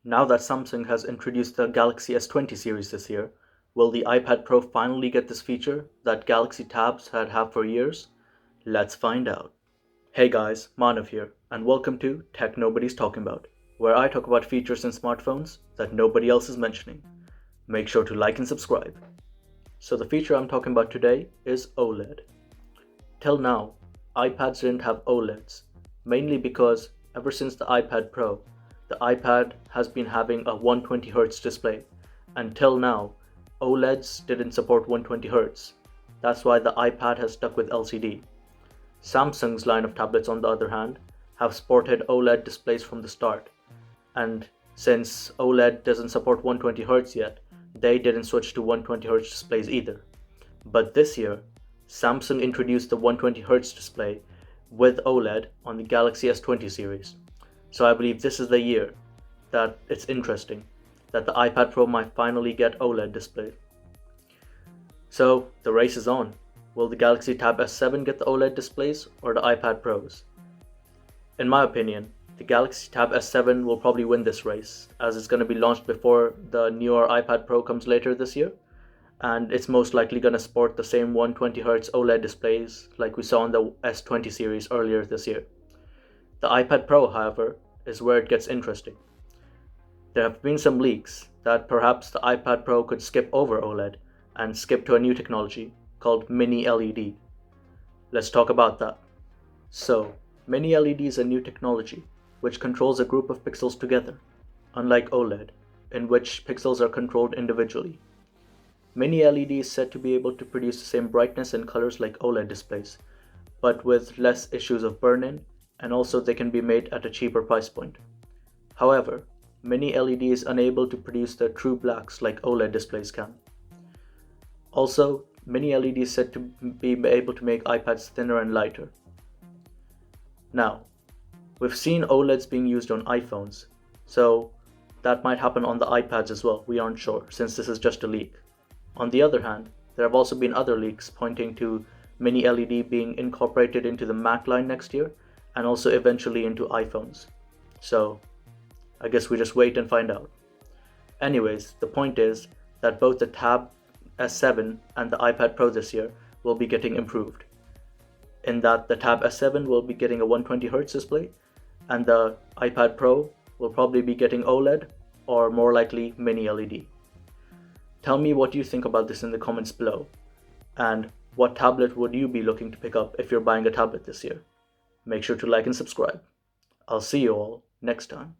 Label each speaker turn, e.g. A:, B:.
A: Now that Samsung has introduced the Galaxy S20 series this year, will the iPad Pro finally get this feature that Galaxy Tabs had for years? Let's find out. Hey guys, Manav here, and welcome to Tech Nobody's Talking About, where I talk about features in smartphones that nobody else is mentioning. Make sure to like and subscribe. So the feature I'm talking about today is OLED. Till now, iPads didn't have OLEDs, mainly because ever since the iPad Pro, the iPad has been having a 120Hz display. Until now, OLEDs didn't support 120Hz. That's why the iPad has stuck with LCD. Samsung's line of tablets, on the other hand, have sported OLED displays from the start. And since OLED doesn't support 120Hz yet, they didn't switch to 120Hz displays either. But this year, Samsung introduced the 120Hz display with OLED on the Galaxy S20 series. So I believe this is the year that it's interesting that the iPad Pro might finally get OLED display. So the race is on. Will the Galaxy Tab S7 get the OLED displays or the iPad Pros? In my opinion, the Galaxy Tab S7 will probably win this race, as it's going to be launched before the newer iPad Pro comes later this year, and it's most likely going to sport the same 120Hz OLED displays like we saw on the S20 series earlier this year. The iPad Pro, however, is where it gets interesting. There have been some leaks that perhaps the iPad Pro could skip over OLED and skip to a new technology called Mini LED. Let's talk about that. So, Mini LED is a new technology which controls a group of pixels together, unlike OLED, in which pixels are controlled individually. Mini LED is said to be able to produce the same brightness and colors like OLED displays, but with less issues of burn-in, and also they can be made at a cheaper price point. However, Mini LED is unable to produce the true blacks like OLED displays can. Also, Mini LED is said to be able to make iPads thinner and lighter. Now, we've seen OLEDs being used on iPhones, so that might happen on the iPads as well, we aren't sure, since this is just a leak. On the other hand, there have also been other leaks pointing to Mini LED being incorporated into the Mac line next year, and also eventually into iPhones. So, I guess we just wait and find out. Anyways, the point is that both the Tab S7 and the iPad Pro this year will be getting improved, in that the Tab S7 will be getting a 120Hz display, and the iPad Pro will probably be getting OLED, or more likely Mini LED. Tell me what you think about this in the comments below, and what tablet would you be looking to pick up if you're buying a tablet this year? Make sure to like and subscribe. I'll see you all next time.